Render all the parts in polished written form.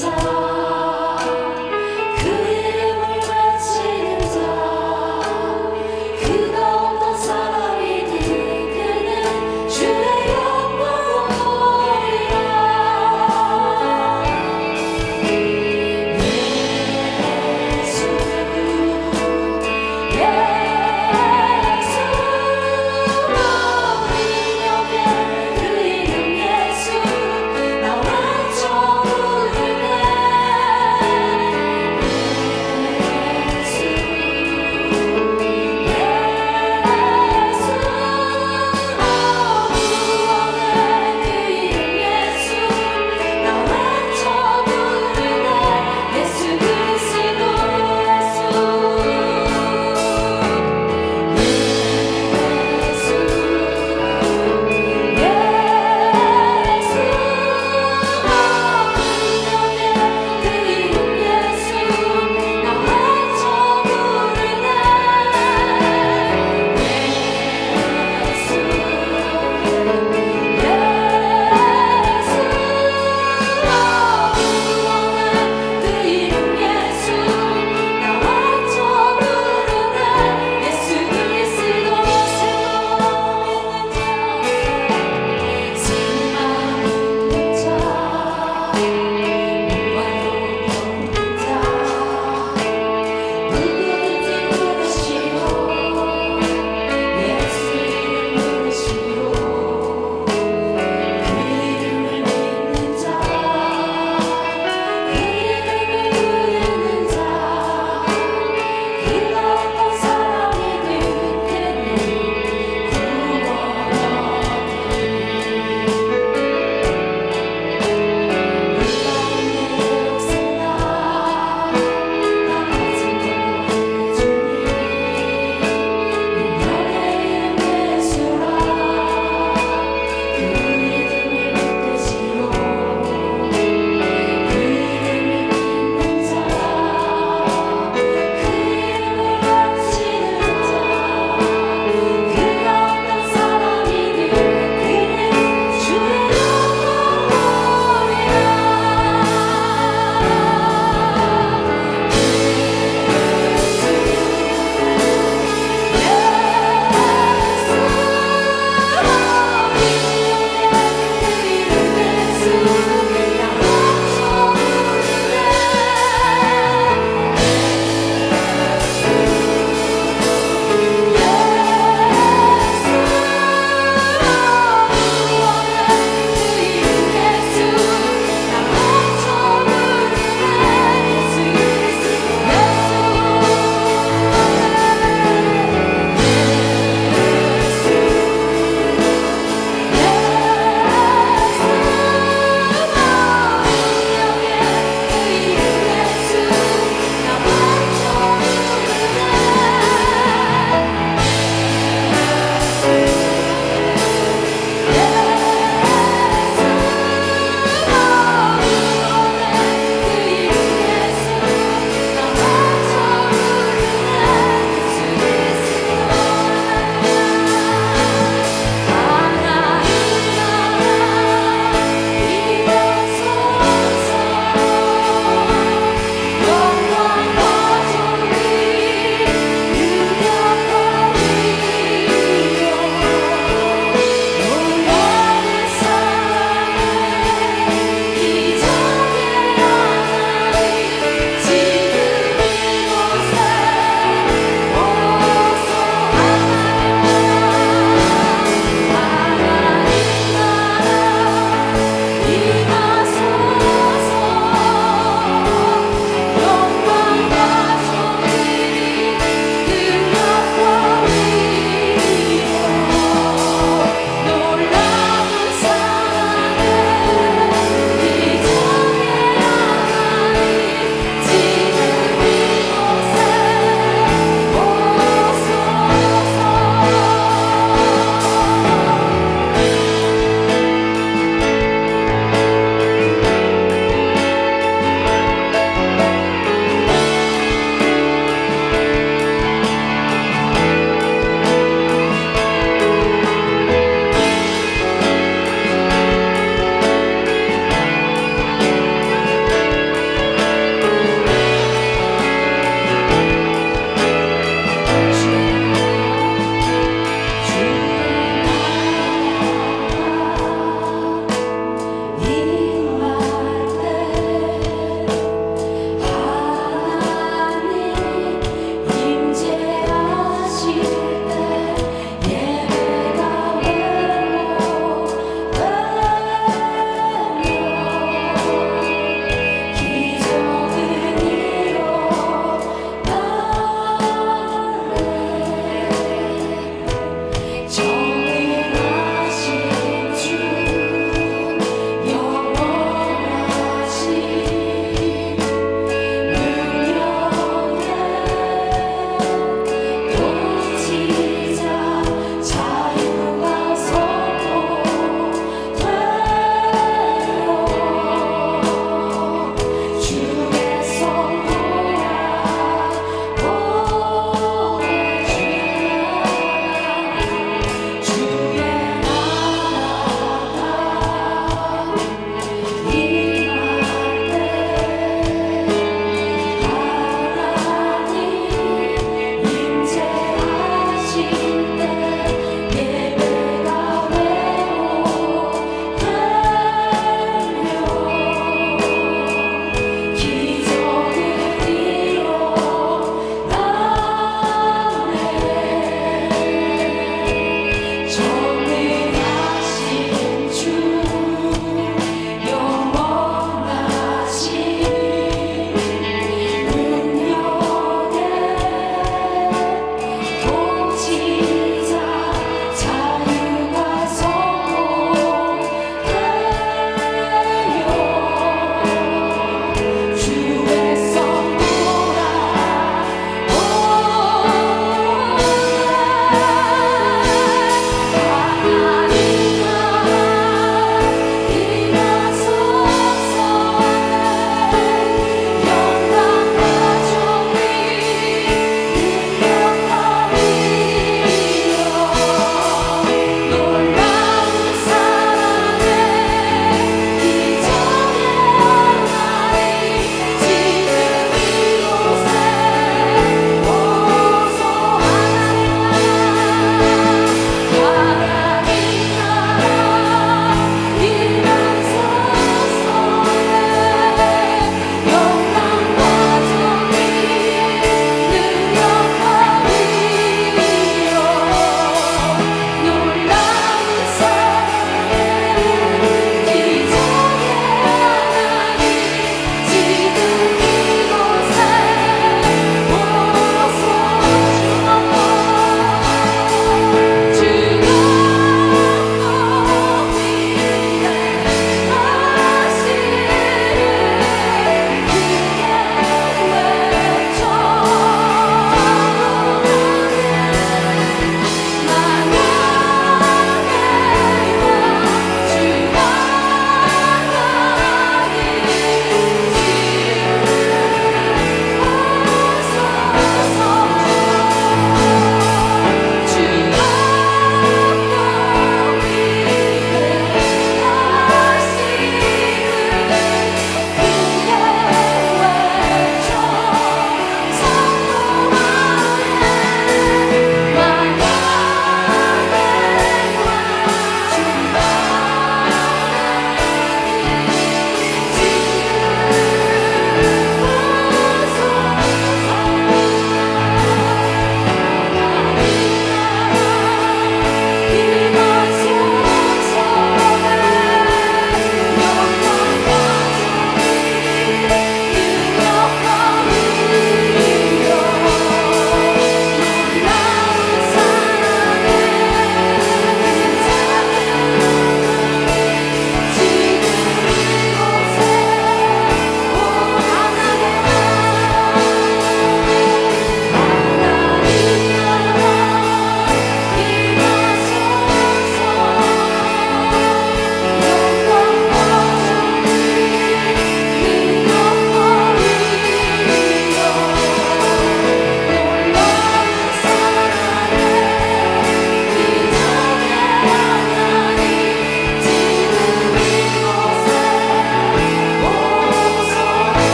그 이름 예수 나 외쳐 부르네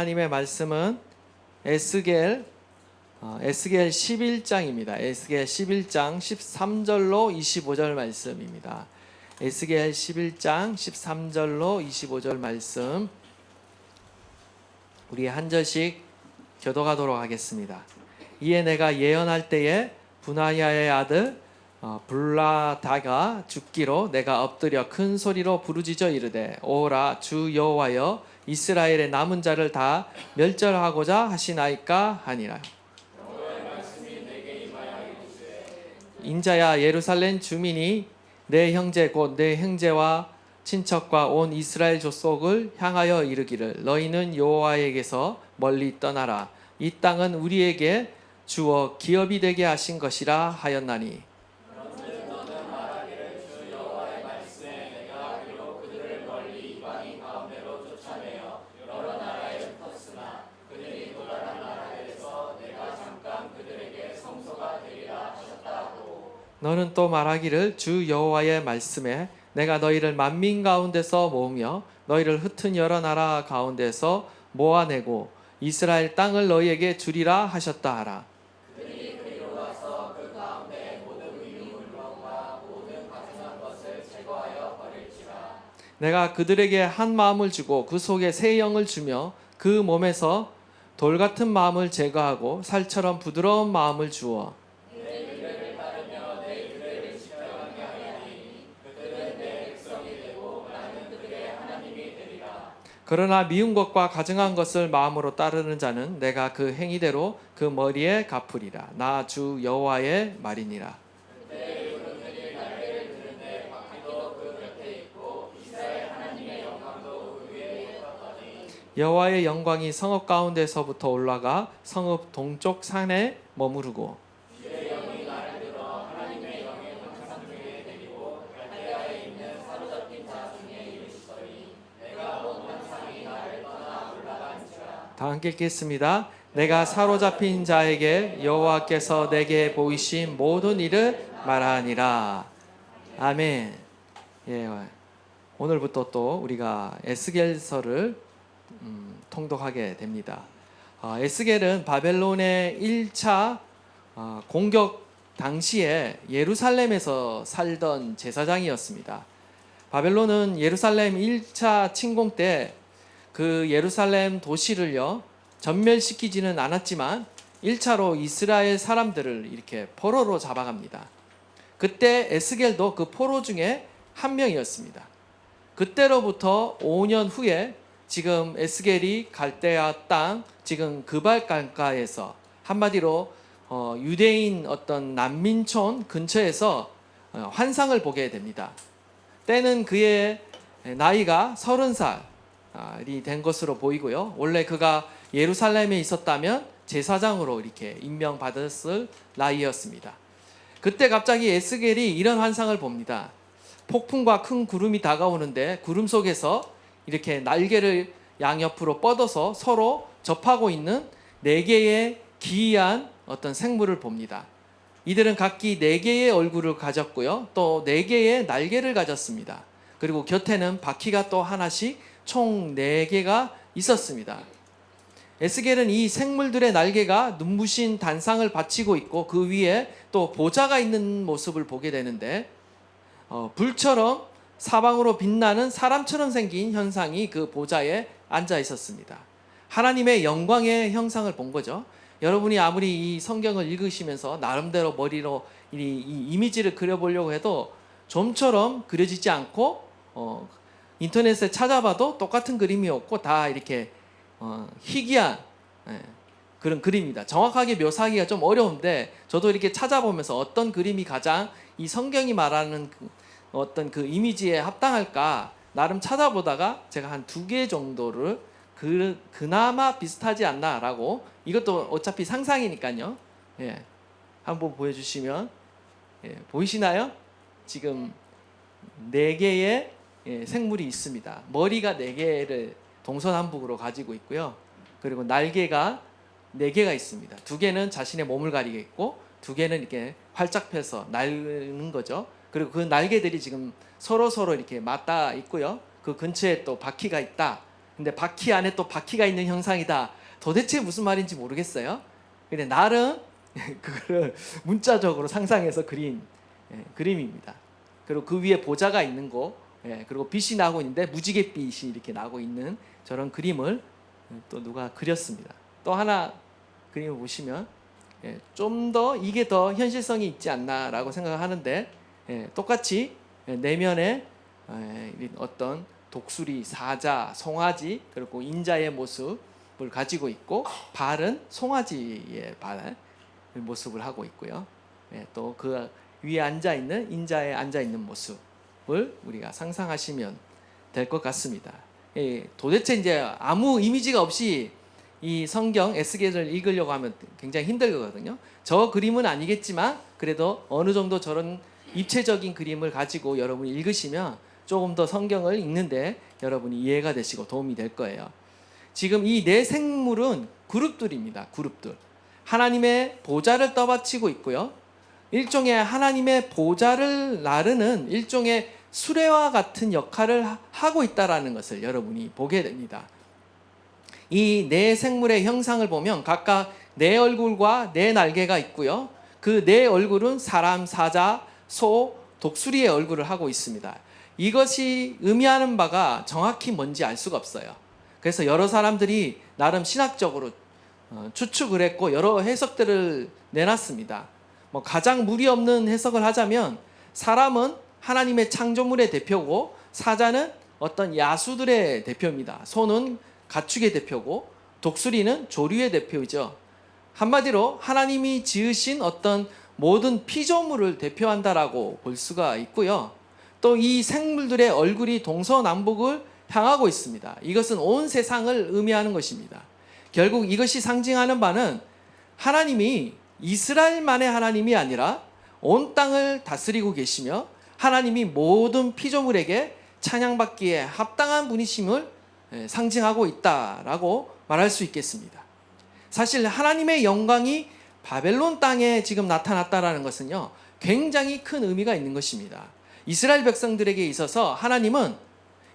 하나님의 말씀은 에스겔 11장입니다. 에스겔 11장 13절로 25절 말씀입니다. 에스겔 11장 13절로 25절 말씀 우리 한 절씩 교독하도록 하겠습니다. 이에 내가 예언할 때에 분하야의 아들 블라다가 죽기로 내가 엎드려 큰 소리로 부르짖어 이르되 오라 주 여호와여 이스라엘의 남은 자를 다 멸절하고자 하시나이까 하니라. 인자야 예루살렘 주민이 내 형제 곧 내 형제와 친척과 온 이스라엘 족속을 향하여 이르기를 너희는 여호와에게서 멀리 떠나라. 이 땅은 우리에게 주어 기업이 되게 하신 것이라 하였나니 너는 또 말하기를 주 여호와의 말씀에 내가 너희를 만민 가운데서 모으며 너희를 흩은 여러 나라 가운데서 모아내고 이스라엘 땅을 너희에게 주리라 하셨다 하라. 내가 그들에게 한 마음을 주고 그 속에 새 영을 주며 그 몸에서 돌 같은 마음을 제거하고 살처럼 부드러운 마음을 주어 그러나 미운 것과 가증한 것을 마음으로 따르는 자는 내가 그 행위대로 그 머리에 갚으리라. 나 주 여호와의 말이니라. 여호와의 영광이 성읍 가운데서부터 올라가 성읍 동쪽 산에 머무르고 다 함께 읽겠습니다. 내가 사로잡힌 자에게 여호와께서 내게 보이신 모든 일을 말하니라. 아멘. 예, 오늘부터 또 우리가 에스겔서를 통독하게 됩니다. 에스겔은 바벨론의 1차 공격 당시에 예루살렘에서 살던 제사장이었습니다. 바벨론은 예루살렘 1차 침공 때 그 예루살렘 도시를요 전멸시키지는 않았지만 1차로 이스라엘 사람들을 이렇게 포로로 잡아갑니다. 그때 에스겔도 그 포로 중에 한 명이었습니다. 그때로부터 5년 후에 지금 에스겔이 갈대아 땅 지금 그발 강가에서 한마디로 유대인 어떤 난민촌 근처에서 환상을 보게 됩니다. 때는 그의 나이가 30살이 된 것으로 보이고요. 원래 그가 예루살렘에 있었다면 제사장으로 이렇게 임명받았을 나이였습니다. 그때 갑자기 에스겔이 이런 환상을 봅니다. 폭풍과 큰 구름이 다가오는데 구름 속에서 이렇게 날개를 양옆으로 뻗어서 서로 접하고 있는 4개의 기이한 어떤 생물을 봅니다. 이들은 각기 4개의 얼굴을 가졌고요. 또 4개의 날개를 가졌습니다. 그리고 곁에는 바퀴가 또 하나씩 총 4개가 있었습니다. 에스겔은 이 생물들의 날개가 눈부신 단상을 받치고 있고 그 위에 또 보좌가 있는 모습을 보게 되는데 불처럼 사방으로 빛나는 사람처럼 생긴 현상이 그 보좌에 앉아 있었습니다. 하나님의 영광의 형상을 본 거죠. 여러분이 아무리 이 성경을 읽으시면서 나름대로 머리로 이 이미지를 그려보려고 해도 좀처럼 그려지지 않고 인터넷에 찾아봐도 똑같은 그림이 없고 다 이렇게 희귀한 그런 그림입니다. 정확하게 묘사하기가 좀 어려운데 저도 이렇게 찾아보면서 어떤 그림이 가장 이 성경이 말하는 어떤 그 이미지에 합당할까 나름 찾아보다가 제가 한 2개 정도를 그나마 비슷하지 않나라고 이것도 어차피 상상이니까요. 예, 한번 보여주시면 보이시나요? 지금 4개의 생물이 있습니다. 머리가 4개를 동서남북으로 가지고 있고요. 그리고 날개가 4개가 있습니다. 2개는 자신의 몸을 가리고 있고 2개는 이렇게 활짝 펴서 날는 거죠. 그리고 그 날개들이 지금 서로 이렇게 맞닿아 있고요. 그 근처에 또 바퀴가 있다. 근데 바퀴 안에 또 바퀴가 있는 형상이다. 도대체 무슨 말인지 모르겠어요. 근데 나름 그거를 문자적으로 상상해서 그린 그림입니다. 그리고 그 위에 보좌가 있는 거, 그리고 빛이 나고 있는데 무지갯빛이 이렇게 나고 있는 저런 그림을 또 누가 그렸습니다. 또 하나 그림을 보시면 좀 더 이게 더 현실성이 있지 않나라고 생각하는데, 똑같이 내면에 어떤 독수리, 사자, 송아지, 그리고 인자의 모습을 가지고 있고, 발은 송아지의 발 모습을 하고 있고요. 또 그 위에 앉아 있는 인자에 앉아 있는 모습을 우리가 상상하시면 될 것 같습니다. 도대체 이제 아무 이미지가 없이 이 성경 에스겔을 읽으려고 하면 굉장히 힘들거든요. 저 그림은 아니겠지만 그래도 어느 정도 저런 입체적인 그림을 가지고 여러분이 읽으시면 조금 더 성경을 읽는데 여러분이 이해가 되시고 도움이 될 거예요. 지금 이 네 생물은 그룹들입니다. 그룹들. 하나님의 보좌를 떠받치고 있고요. 일종의 하나님의 보좌를 나르는 일종의 수레와 같은 역할을 하고 있다는 것을 여러분이 보게 됩니다. 이 네 생물의 형상을 보면 각각 네 얼굴과 네 날개가 있고요. 그 네 얼굴은 사람, 사자, 소, 독수리의 얼굴을 하고 있습니다. 이것이 의미하는 바가 정확히 뭔지 알 수가 없어요. 그래서 여러 사람들이 나름 신학적으로 추측을 했고 여러 해석들을 내놨습니다. 가장 무리 없는 해석을 하자면 사람은 하나님의 창조물의 대표고, 사자는 어떤 야수들의 대표입니다. 소는 가축의 대표고, 독수리는 조류의 대표이죠. 한마디로 하나님이 지으신 어떤 모든 피조물을 대표한다라고 볼 수가 있고요. 또 이 생물들의 얼굴이 동서남북을 향하고 있습니다. 이것은 온 세상을 의미하는 것입니다. 결국 이것이 상징하는 바는 하나님이 이스라엘만의 하나님이 아니라 온 땅을 다스리고 계시며 하나님이 모든 피조물에게 찬양받기에 합당한 분이심을 상징하고 있다라고 말할 수 있겠습니다. 사실 하나님의 영광이 바벨론 땅에 지금 나타났다라는 것은요, 굉장히 큰 의미가 있는 것입니다. 이스라엘 백성들에게 있어서 하나님은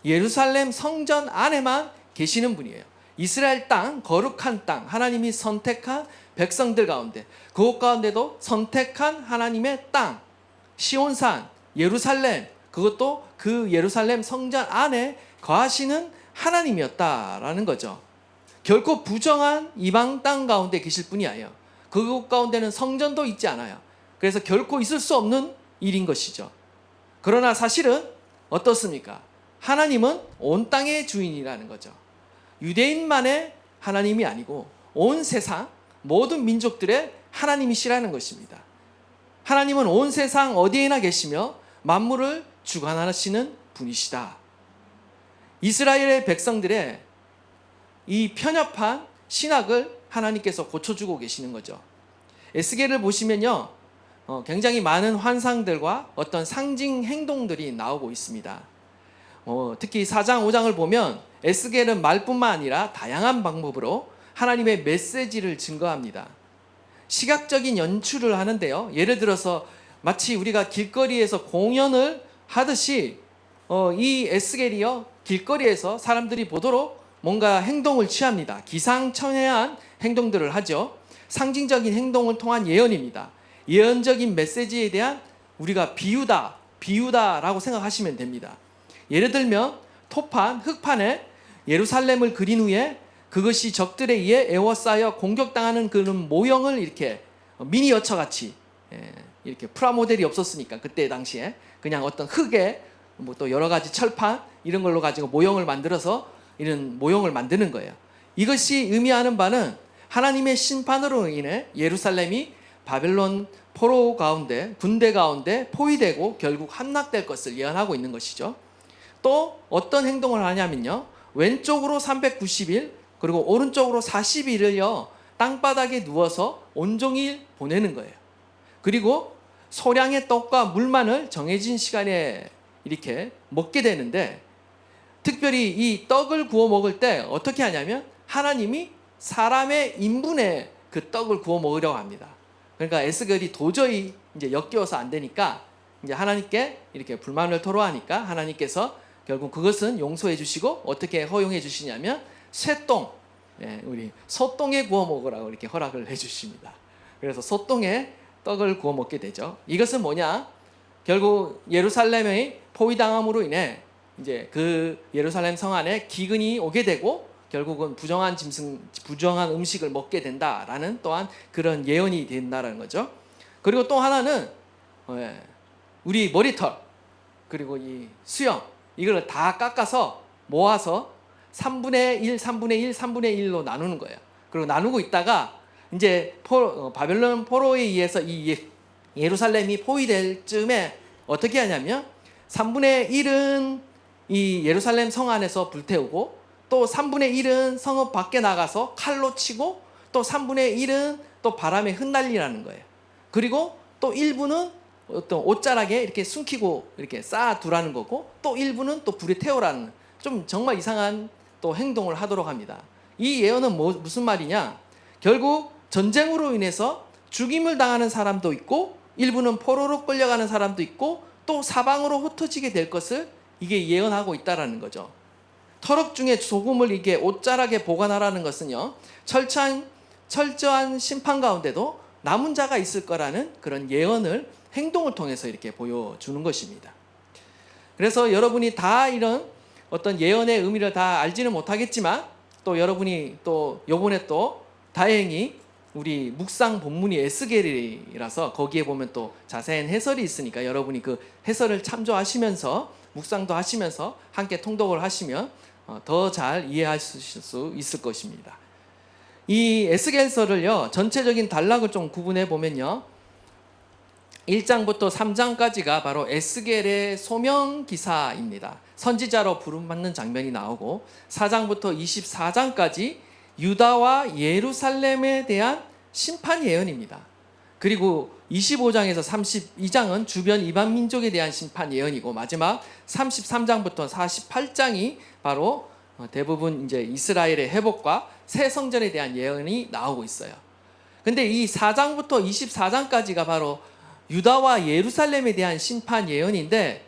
예루살렘 성전 안에만 계시는 분이에요. 이스라엘 땅, 거룩한 땅, 하나님이 선택한 백성들 가운데, 그곳 가운데도 선택한 하나님의 땅, 시온산, 예루살렘, 그것도 그 예루살렘 성전 안에 거하시는 하나님이었다라는 거죠. 결코 부정한 이방 땅 가운데 계실 분이 아니에요. 그곳 가운데는 성전도 있지 않아요. 그래서 결코 있을 수 없는 일인 것이죠. 그러나 사실은 어떻습니까? 하나님은 온 땅의 주인이라는 거죠. 유대인만의 하나님이 아니고 온 세상 모든 민족들의 하나님이시라는 것입니다. 하나님은 온 세상 어디에나 계시며 만물을 주관하시는 분이시다. 이스라엘의 백성들의 이 편협한 신학을 하나님께서 고쳐주고 계시는 거죠. 에스겔을 보시면요, 굉장히 많은 환상들과 어떤 상징 행동들이 나오고 있습니다. 특히 4장, 5장을 보면 에스겔은 말뿐만 아니라 다양한 방법으로 하나님의 메시지를 증거합니다. 시각적인 연출을 하는데요, 예를 들어서 마치 우리가 길거리에서 공연을 하듯이 이 에스겔이요, 길거리에서 사람들이 보도록 뭔가 행동을 취합니다. 기상천외한 행동들을 하죠. 상징적인 행동을 통한 예언입니다. 예언적인 메시지에 대한 우리가 비유다라고 생각하시면 됩니다. 예를 들면 토판, 흙판에 예루살렘을 그린 후에 그것이 적들에 의해 에워싸여 공격당하는 그런 모형을 이렇게 미니어처같이, 이렇게 프라모델이 없었으니까 그때 당시에 그냥 어떤 흙에 뭐 또 여러 가지 철판 이런 걸로 가지고 모형을 만들어서 이런 모형을 만드는 거예요. 이것이 의미하는 바는 하나님의 심판으로 인해 예루살렘이 바벨론 포로 가운데, 군대 가운데 포위되고 결국 함락될 것을 예언하고 있는 것이죠. 또 어떤 행동을 하냐면요, 왼쪽으로 390일 그리고 오른쪽으로 40일을요 땅바닥에 누워서 온종일 보내는 거예요. 그리고 소량의 떡과 물만을 정해진 시간에 이렇게 먹게 되는데, 특별히 이 떡을 구워 먹을 때 어떻게 하냐면 하나님이 사람의 인분에 그 떡을 구워 먹으려고 합니다. 그러니까 에스겔이 도저히 이제 역겨워서 안 되니까 이제 하나님께 이렇게 불만을 토로하니까 하나님께서 결국 그것은 용서해 주시고 어떻게 허용해 주시냐면 쇠똥, 우리 소똥에 구워 먹으라고 이렇게 허락을 해 주십니다. 그래서 소똥에 떡을 구워 먹게 되죠. 이것은 뭐냐? 결국 예루살렘의 포위당함으로 인해 이제 그 예루살렘 성 안에 기근이 오게 되고 결국은 부정한 음식을 먹게 된다라는 또한 그런 예언이 된다라는 거죠. 그리고 또 하나는 우리 머리털 그리고 이 수염 이걸 다 깎아서 모아서 3분의 1, 3분의 1, 3분의 1로 나누는 거예요. 그리고 나누고 있다가 이제 바벨론 포로에 의해서 이 예루살렘이 포위될 즈음에 어떻게 하냐면 3분의 1은 이 예루살렘 성 안에서 불태우고 또 3분의 1은 성읍 밖에 나가서 칼로 치고 또 3분의 1은 또 바람에 흩날리라는 거예요. 그리고 또 일부는 어떤 옷자락에 이렇게 숨기고 이렇게 쌓아두라는 거고 또 일부는 또 불에 태우라는 좀 정말 이상한 또 행동을 하도록 합니다. 이 예언은 무슨 말이냐? 결국 전쟁으로 인해서 죽임을 당하는 사람도 있고 일부는 포로로 끌려가는 사람도 있고 또 사방으로 흩어지게 될 것을 이게 예언하고 있다라는 거죠. 터럭 중에 소금을 이게 옷자락에 보관하라는 것은요, 철저한 심판 가운데도 남은 자가 있을 거라는 그런 예언을 행동을 통해서 이렇게 보여주는 것입니다. 그래서 여러분이 다 이런 어떤 예언의 의미를 다 알지는 못하겠지만 또 여러분이 또 요번에 또 다행히 우리 묵상 본문이 에스겔이라서 거기에 보면 또 자세한 해설이 있으니까 여러분이 그 해설을 참조하시면서 묵상도 하시면서 함께 통독을 하시면 더 잘 이해하실 수 있을 것입니다. 이 에스겔서를요 전체적인 단락을 좀 구분해 보면요 1장부터 3장까지가 바로 에스겔의 소명 기사입니다. 선지자로 부름받는 장면이 나오고 4장부터 24장까지 유다와 예루살렘에 대한 심판 예언입니다. 그리고 25장에서 32장은 주변 이방 민족에 대한 심판 예언이고 마지막 33장부터 48장이 바로 대부분 이제 이스라엘의 회복과 새 성전에 대한 예언이 나오고 있어요. 근데 이 4장부터 24장까지가 바로 유다와 예루살렘에 대한 심판 예언인데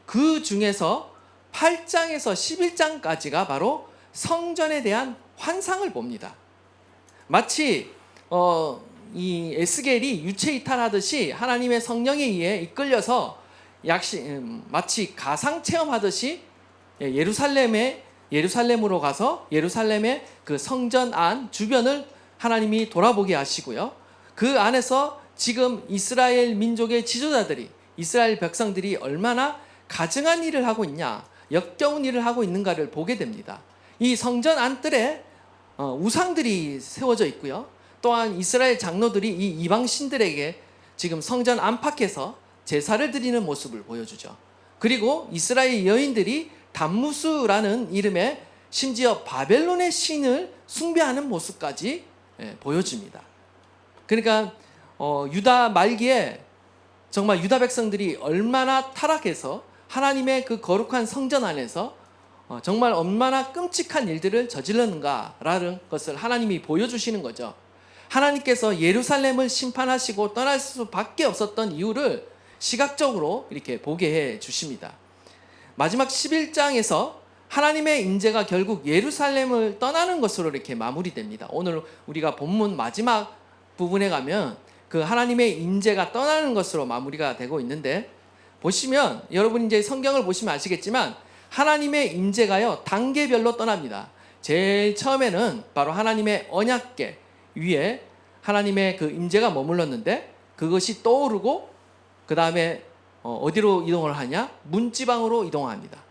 그 중에서 8장에서 11장까지가 바로 성전에 대한 환상을 봅니다. 마치 이 에스겔이 유체이탈하듯이 하나님의 성령에 의해 이끌려서 마치 가상 체험하듯이 예루살렘으로 가서 예루살렘의 그 성전 안 주변을 하나님이 돌아보게 하시고요. 그 안에서 지금 이스라엘 민족의 지도자들이 이스라엘 백성들이 얼마나 가증한 일을 하고 있냐 역겨운 일을 하고 있는가를 보게 됩니다. 이 성전 안뜰에 우상들이 세워져 있고요. 또한 이스라엘 장로들이 이 이방 신들에게 지금 성전 안팎에서 제사를 드리는 모습을 보여주죠. 그리고 이스라엘 여인들이 담무스라는 이름의 심지어 바벨론의 신을 숭배하는 모습까지 보여줍니다. 그러니까 유다 말기에 정말 유다 백성들이 얼마나 타락해서 하나님의 그 거룩한 성전 안에서 정말 얼마나 끔찍한 일들을 저질렀는가라는 것을 하나님이 보여주시는 거죠. 하나님께서 예루살렘을 심판하시고 떠날 수밖에 없었던 이유를 시각적으로 이렇게 보게 해 주십니다. 마지막 11장에서 하나님의 인재가 결국 예루살렘을 떠나는 것으로 이렇게 마무리됩니다. 오늘 우리가 본문 마지막 부분에 가면 그 하나님의 인재가 떠나는 것으로 마무리가 되고 있는데 보시면 여러분 이제 성경을 보시면 아시겠지만 하나님의 인재가요 단계별로 떠납니다. 제일 처음에는 바로 하나님의 언약궤 위에 하나님의 그 인재가 머물렀는데 그것이 떠오르고 그 다음에 어디로 이동을 하냐? 문지방으로 이동합니다.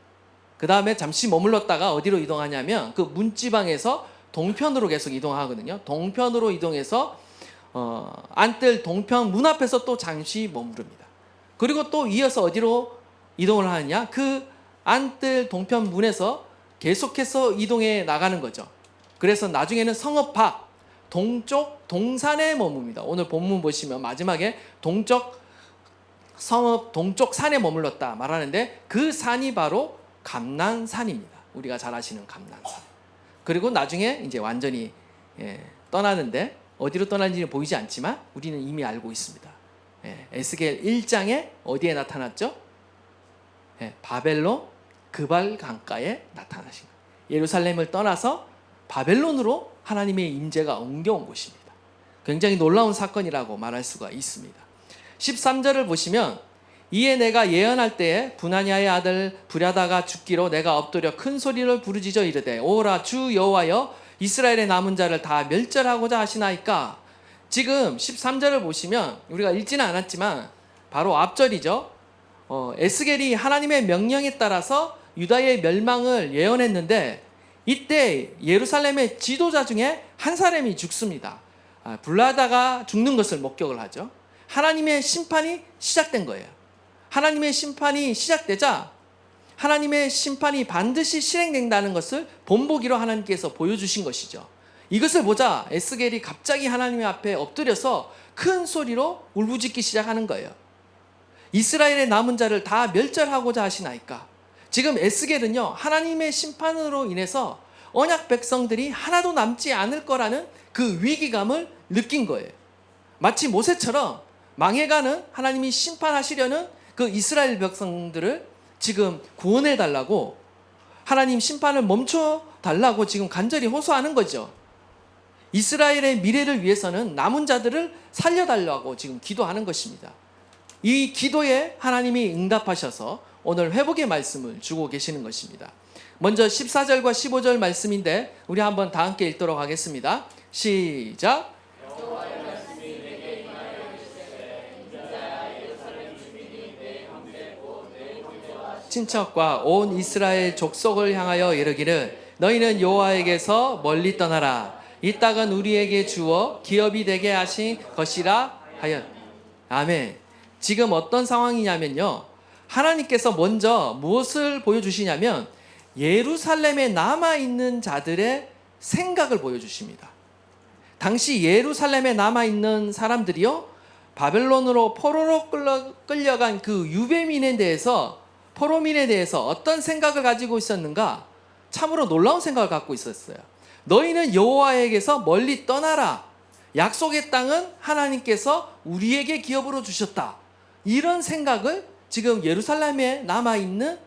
그 다음에 잠시 머물렀다가 어디로 이동하냐면 그 문지방에서 동편으로 계속 이동하거든요. 동편으로 이동해서 안뜰 동편 문 앞에서 또 잠시 머무릅니다. 그리고 또 이어서 어디로 이동을 하느냐? 그 안뜰 동편 문에서 계속해서 이동해 나가는 거죠. 그래서 나중에는 성읍 밖 동쪽 동산에 머뭅니다. 오늘 본문 보시면 마지막에 동쪽 성읍 동쪽 산에 머물렀다 말하는데 그 산이 바로 감난산입니다. 우리가 잘 아시는 감난산. 그리고 나중에 이제 완전히 떠나는데 어디로 떠나는지는 보이지 않지만 우리는 이미 알고 있습니다. 에스겔 1장에 어디에 나타났죠? 바벨론 그발 강가에 나타나신 거예요. 예루살렘을 떠나서 바벨론으로 하나님의 임재가 옮겨온 곳입니다. 굉장히 놀라운 사건이라고 말할 수가 있습니다. 13절을 보시면 이에 내가 예언할 때에 분하냐의 아들 브랴다가 죽기로 내가 엎드려 큰 소리를 부르짖어 이르되 오라 주 여호와여 이스라엘의 남은 자를 다 멸절하고자 하시나이까. 지금 13절을 보시면 우리가 읽지는 않았지만 바로 앞절이죠. 에스겔이 하나님의 명령에 따라서 유다의 멸망을 예언했는데 이때 예루살렘의 지도자 중에 한 사람이 죽습니다. 블라다가 죽는 것을 목격을 하죠. 하나님의 심판이 시작된 거예요. 하나님의 심판이 시작되자 하나님의 심판이 반드시 실행된다는 것을 본보기로 하나님께서 보여주신 것이죠. 이것을 보자 에스겔이 갑자기 하나님 앞에 엎드려서 큰 소리로 울부짖기 시작하는 거예요. 이스라엘의 남은 자를 다 멸절하고자 하시나이까. 지금 에스겔은요, 하나님의 심판으로 인해서 언약 백성들이 하나도 남지 않을 거라는 그 위기감을 느낀 거예요. 마치 모세처럼 망해가는 하나님이 심판하시려는 그 이스라엘 백성들을 지금 구원해 달라고, 하나님 심판을 멈춰 달라고 지금 간절히 호소하는 거죠. 이스라엘의 미래를 위해서는 남은 자들을 살려달라고 지금 기도하는 것입니다. 이 기도에 하나님이 응답하셔서 오늘 회복의 말씀을 주고 계시는 것입니다. 먼저 14절과 15절 말씀인데 우리 한번 다 함께 읽도록 하겠습니다. 시작. 친척과 온 이스라엘 족속을 향하여 이르기를 너희는 여호와에게서 멀리 떠나라. 이 땅은 우리에게 주어 기업이 되게 하신 것이라 하여. 아멘. 지금 어떤 상황이냐면요, 하나님께서 먼저 무엇을 보여주시냐면 예루살렘에 남아있는 자들의 생각을 보여주십니다. 당시 예루살렘에 남아있는 사람들이요, 바벨론으로 포로로 끌려간 그 유배민에 대해서, 포로민에 대해서 어떤 생각을 가지고 있었는가? 참으로 놀라운 생각을 갖고 있었어요. 너희는 여호와에게서 멀리 떠나라. 약속의 땅은 하나님께서 우리에게 기업으로 주셨다. 이런 생각을 지금 예루살렘에 남아있는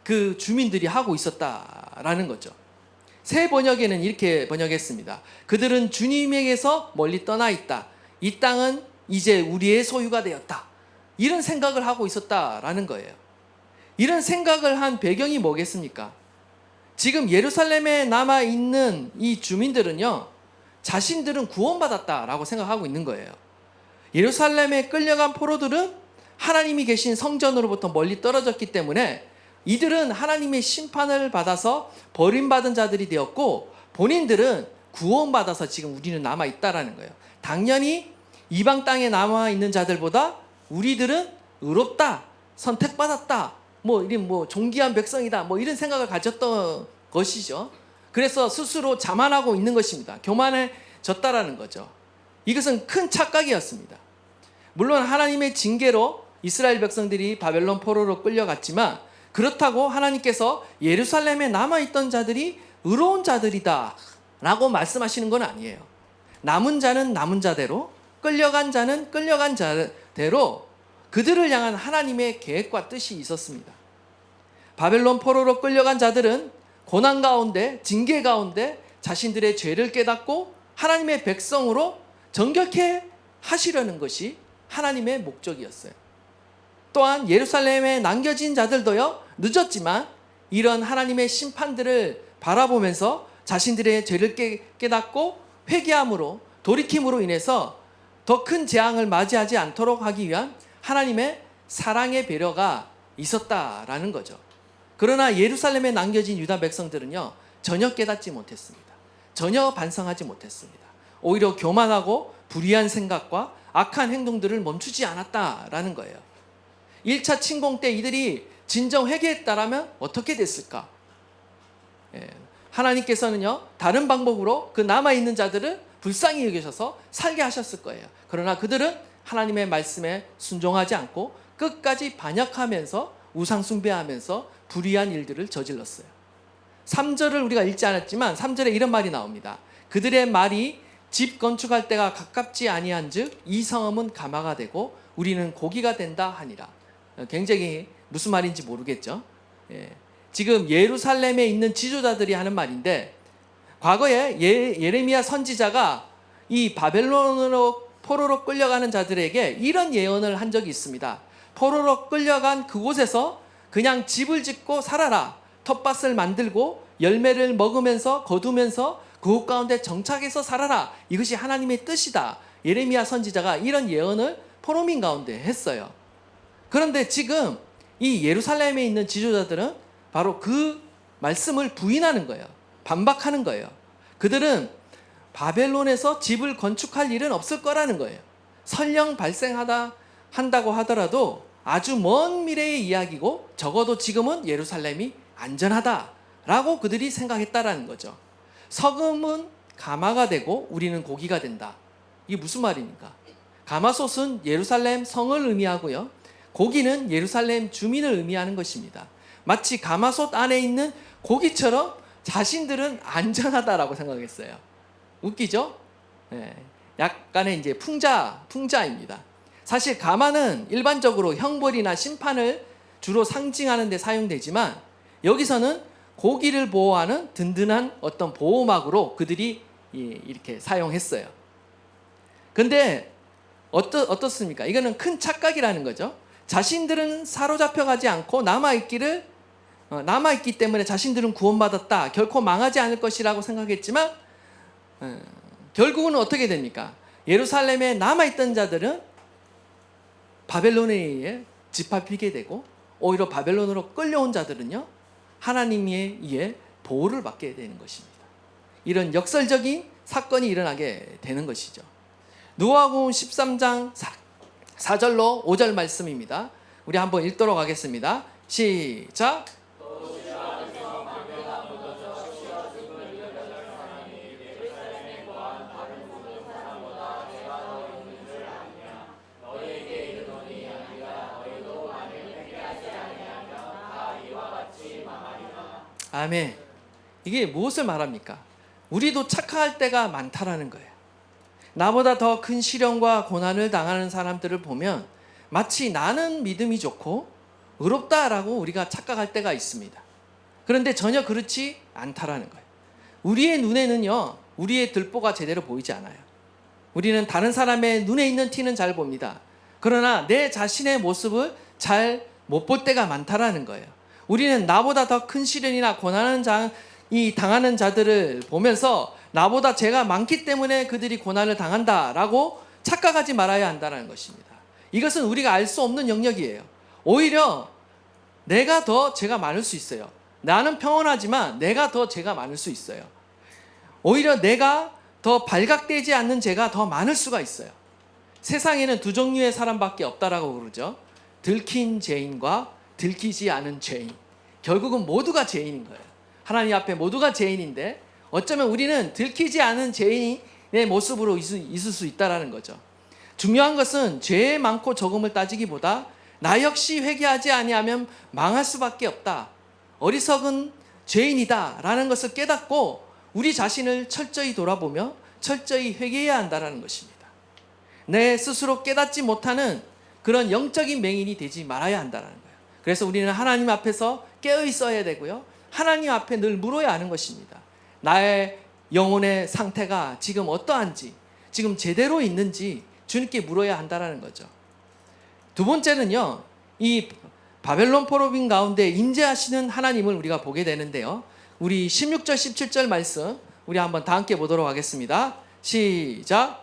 그 주민들이 하고 있었다라는 거죠. 새 번역에는 이렇게 번역했습니다. 그들은 주님에게서 멀리 떠나 있다. 이 땅은 이제 우리의 소유가 되었다. 이런 생각을 하고 있었다라는 거예요. 이런 생각을 한 배경이 뭐겠습니까? 지금 예루살렘에 남아있는 이 주민들은요, 자신들은 구원받았다라고 생각하고 있는 거예요. 예루살렘에 끌려간 포로들은 하나님이 계신 성전으로부터 멀리 떨어졌기 때문에 이들은 하나님의 심판을 받아서 버림받은 자들이 되었고, 본인들은 구원받아서 지금 우리는 남아있다라는 거예요. 당연히 이방 땅에 남아있는 자들보다 우리들은 의롭다, 선택받았다, 뭐 존귀한 백성이다, 이런 생각을 가졌던 것이죠. 그래서 스스로 자만하고 있는 것입니다. 교만해졌다라는 거죠. 이것은 큰 착각이었습니다. 물론 하나님의 징계로 이스라엘 백성들이 바벨론 포로로 끌려갔지만, 그렇다고 하나님께서 예루살렘에 남아있던 자들이 의로운 자들이다 라고 말씀하시는 건 아니에요. 남은 자는 남은 자대로, 끌려간 자는 끌려간 자대로 그들을 향한 하나님의 계획과 뜻이 있었습니다. 바벨론 포로로 끌려간 자들은 고난 가운데, 징계 가운데 자신들의 죄를 깨닫고 하나님의 백성으로 정결케 하시려는 것이 하나님의 목적이었어요. 또한 예루살렘에 남겨진 자들도요, 늦었지만 이런 하나님의 심판들을 바라보면서 자신들의 죄를 깨닫고 회개함으로, 돌이킴으로 인해서 더 큰 재앙을 맞이하지 않도록 하기 위한 하나님의 사랑의 배려가 있었다라는 거죠. 그러나 예루살렘에 남겨진 유다 백성들은요, 전혀 깨닫지 못했습니다. 전혀 반성하지 못했습니다. 오히려 교만하고 불의한 생각과 악한 행동들을 멈추지 않았다라는 거예요. 1차 침공 때 이들이 진정 회개했다라면 어떻게 됐을까? 하나님께서는요, 다른 방법으로 그 남아있는 자들을 불쌍히 여기셔서 살게 하셨을 거예요. 그러나 그들은 하나님의 말씀에 순종하지 않고 끝까지 반역하면서 우상 숭배하면서 불의한 일들을 저질렀어요. 3절을 우리가 읽지 않았지만 3절에 이런 말이 나옵니다. 그들의 말이 집 건축할 때가 가깝지 아니한즉 이 성읍은 가마가 되고 우리는 고기가 된다 하니라. 굉장히 무슨 말인지 모르겠죠. 지금 예루살렘에 있는 지도자들이 하는 말인데, 과거에 예레미야 선지자가 이 바벨론으로 포로로 끌려가는 자들에게 이런 예언을 한 적이 있습니다. 포로로 끌려간 그곳에서 그냥 집을 짓고 살아라. 텃밭을 만들고 열매를 먹으면서 거두면서 그곳 가운데 정착해서 살아라. 이것이 하나님의 뜻이다. 예레미야 선지자가 이런 예언을 포로민 가운데 했어요. 그런데 지금 이 예루살렘에 있는 지도자들은 바로 그 말씀을 부인하는 거예요. 반박하는 거예요. 그들은 바벨론에서 집을 건축할 일은 없을 거라는 거예요. 설령 한다고 하더라도 아주 먼 미래의 이야기고, 적어도 지금은 예루살렘이 안전하다라고 그들이 생각했다라는 거죠. 석음은 가마가 되고 우리는 고기가 된다. 이게 무슨 말입니까? 가마솥은 예루살렘 성을 의미하고요, 고기는 예루살렘 주민을 의미하는 것입니다. 마치 가마솥 안에 있는 고기처럼 자신들은 안전하다라고 생각했어요. 웃기죠? 네, 약간의 이제 풍자입니다. 사실 가마는 일반적으로 형벌이나 심판을 주로 상징하는 데 사용되지만, 여기서는 고기를 보호하는 든든한 어떤 보호막으로 그들이 이렇게 사용했어요. 근데 어떻습니까? 이거는 큰 착각이라는 거죠. 자신들은 사로잡혀가지 않고 남아있기 때문에 자신들은 구원받았다, 결코 망하지 않을 것이라고 생각했지만, 결국은 어떻게 됩니까? 예루살렘에 남아있던 자들은 바벨론에 의해 짓밟히게 되고, 오히려 바벨론으로 끌려온 자들은요, 하나님에 의해 보호를 받게 되는 것입니다. 이런 역설적인 사건이 일어나게 되는 것이죠. 누가복음 13장 4절로 5절 말씀입니다. 우리 한번 읽도록 하겠습니다. 시작. 아멘. 이게 무엇을 말합니까? 우리도 착각할 때가 많다라는 거예요. 나보다 더 큰 시련과 고난을 당하는 사람들을 보면 마치 나는 믿음이 좋고 의롭다라고 우리가 착각할 때가 있습니다. 그런데 전혀 그렇지 않다라는 거예요. 우리의 눈에는요, 우리의 들보가 제대로 보이지 않아요. 우리는 다른 사람의 눈에 있는 티는 잘 봅니다. 그러나 내 자신의 모습을 잘 못 볼 때가 많다라는 거예요. 우리는 나보다 더 큰 시련이나 고난을 당하는 자들을 보면서 나보다 죄가 많기 때문에 그들이 고난을 당한다라고 착각하지 말아야 한다는 것입니다. 이것은 우리가 알 수 없는 영역이에요. 오히려 내가 더 죄가 많을 수 있어요. 나는 평온하지만 내가 더 죄가 많을 수 있어요. 오히려 내가 더 발각되지 않는 죄가 더 많을 수가 있어요. 세상에는 두 종류의 사람밖에 없다라고 그러죠. 들킨 죄인과 들키지 않은 죄인. 결국은 모두가 죄인인 거예요. 하나님 앞에 모두가 죄인인데, 어쩌면 우리는 들키지 않은 죄인의 모습으로 있을 수 있다는 거죠. 중요한 것은 죄의 많고 적음을 따지기보다 나 역시 회개하지 아니하면 망할 수밖에 없다, 어리석은 죄인이다 라는 것을 깨닫고 우리 자신을 철저히 돌아보며 철저히 회개해야 한다는 것입니다. 내 스스로 깨닫지 못하는 그런 영적인 맹인이 되지 말아야 한다는 거예요. 그래서 우리는 하나님 앞에서 깨어 있어야 되고요, 하나님 앞에 늘 물어야 하는 것입니다. 나의 영혼의 상태가 지금 어떠한지, 지금 제대로 있는지 주님께 물어야 한다는 거죠. 두 번째는요, 이 바벨론 포로빈 가운데 임재하시는 하나님을 우리가 보게 되는데요, 우리 16절 17절 말씀 우리 한번 다 함께 보도록 하겠습니다. 시작.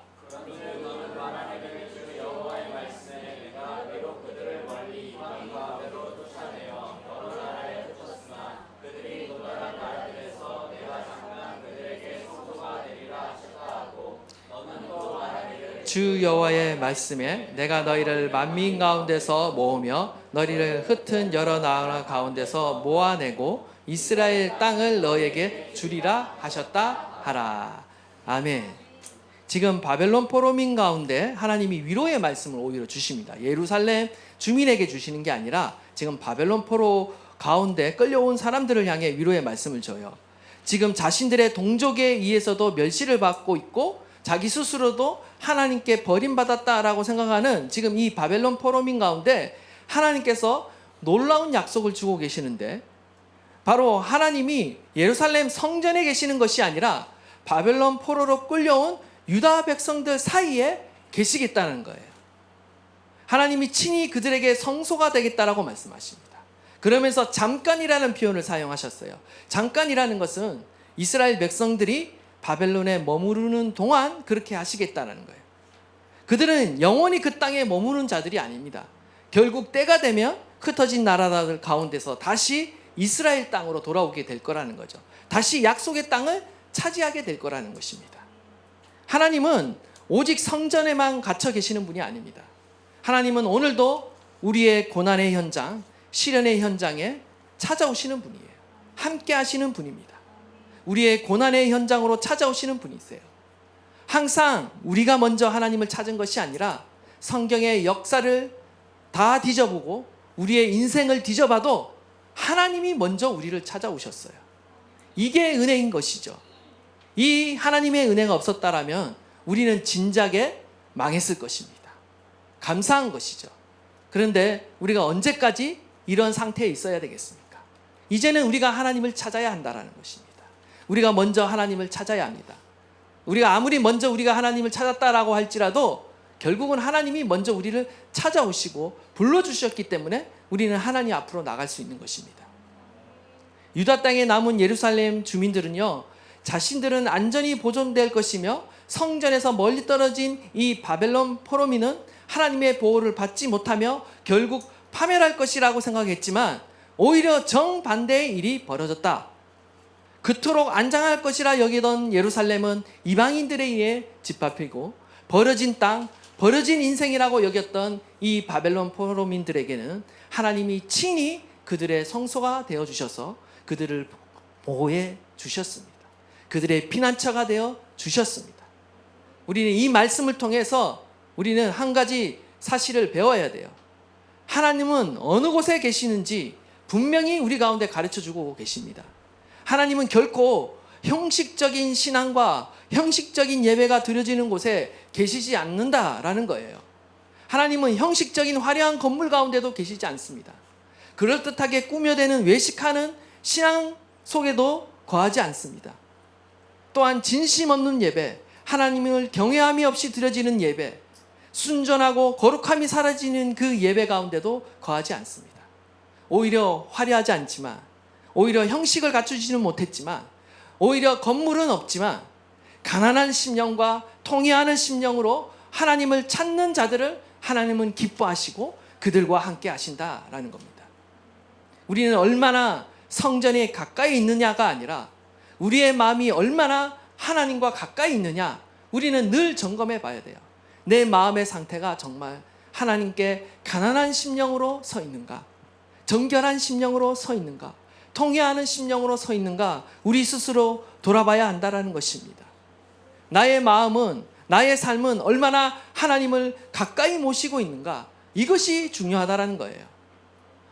주 여호와의 말씀에 내가 너희를 만민 가운데서 모으며 너희를 흩은 여러 나라 가운데서 모아내고 이스라엘 땅을 너희에게 주리라 하셨다 하라. 아멘. 지금 바벨론 포로민 가운데 하나님이 위로의 말씀을 오히려 주십니다. 예루살렘 주민에게 주시는 게 아니라 지금 바벨론 포로 가운데 끌려온 사람들을 향해 위로의 말씀을 줘요. 지금 자신들의 동족에 의해서도 멸시를 받고 있고 자기 스스로도 하나님께 버림받았다라고 생각하는 지금 이 바벨론 포로민 가운데 하나님께서 놀라운 약속을 주고 계시는데, 바로 하나님이 예루살렘 성전에 계시는 것이 아니라 바벨론 포로로 끌려온 유다 백성들 사이에 계시겠다는 거예요. 하나님이 친히 그들에게 성소가 되겠다라고 말씀하십니다. 그러면서 잠깐이라는 표현을 사용하셨어요. 잠깐이라는 것은 이스라엘 백성들이 바벨론에 머무르는 동안 그렇게 하시겠다는 거예요. 그들은 영원히 그 땅에 머무는 자들이 아닙니다. 결국 때가 되면 흩어진 나라들 가운데서 다시 이스라엘 땅으로 돌아오게 될 거라는 거죠. 다시 약속의 땅을 차지하게 될 거라는 것입니다. 하나님은 오직 성전에만 갇혀 계시는 분이 아닙니다. 하나님은 오늘도 우리의 고난의 현장, 시련의 현장에 찾아오시는 분이에요. 함께 하시는 분입니다. 우리의 고난의 현장으로 찾아오시는 분이세요. 항상 우리가 먼저 하나님을 찾은 것이 아니라 성경의 역사를 다 뒤져보고 우리의 인생을 뒤져봐도 하나님이 먼저 우리를 찾아오셨어요. 이게 은혜인 것이죠. 이 하나님의 은혜가 없었다라면 우리는 진작에 망했을 것입니다. 감사한 것이죠. 그런데 우리가 언제까지 이런 상태에 있어야 되겠습니까? 이제는 우리가 하나님을 찾아야 한다는 것입니다. 우리가 먼저 하나님을 찾아야 합니다. 우리가 아무리 먼저 우리가 하나님을 찾았다라고 할지라도 결국은 하나님이 먼저 우리를 찾아오시고 불러주셨기 때문에 우리는 하나님 앞으로 나갈 수 있는 것입니다. 유다 땅에 남은 예루살렘 주민들은요, 자신들은 안전히 보존될 것이며 성전에서 멀리 떨어진 이 바벨론 포로민은 하나님의 보호를 받지 못하며 결국 파멸할 것이라고 생각했지만 오히려 정반대의 일이 벌어졌다. 그토록 안장할 것이라 여기던 예루살렘은 이방인들에 의해 짓밟히고 버려진 땅, 버려진 인생이라고 여겼던 이 바벨론 포로민들에게는 하나님이 친히 그들의 성소가 되어주셔서 그들을 보호해 주셨습니다. 그들의 피난처가 되어 주셨습니다. 우리는 이 말씀을 통해서 우리는 한 가지 사실을 배워야 돼요. 하나님은 어느 곳에 계시는지 분명히 우리 가운데 가르쳐주고 계십니다. 하나님은 결코 형식적인 신앙과 형식적인 예배가 드려지는 곳에 계시지 않는다라는 거예요. 하나님은 형식적인 화려한 건물 가운데도 계시지 않습니다. 그럴듯하게 꾸며대는 외식하는 신앙 속에도 거하지 않습니다. 또한 진심 없는 예배, 하나님을 경외함이 없이 드려지는 예배, 순전하고 거룩함이 사라지는 그 예배 가운데도 거하지 않습니다. 오히려 화려하지 않지만, 오히려 형식을 갖추지는 못했지만, 오히려 건물은 없지만 가난한 심령과 통회하는 심령으로 하나님을 찾는 자들을 하나님은 기뻐하시고 그들과 함께 하신다라는 겁니다. 우리는 얼마나 성전에 가까이 있느냐가 아니라 우리의 마음이 얼마나 하나님과 가까이 있느냐, 우리는 늘 점검해 봐야 돼요. 내 마음의 상태가 정말 하나님께 가난한 심령으로 서 있는가, 정결한 심령으로 서 있는가, 통회하는 심령으로 서 있는가, 우리 스스로 돌아봐야 한다는 것입니다. 나의 마음은, 나의 삶은 얼마나 하나님을 가까이 모시고 있는가, 이것이 중요하다는 거예요.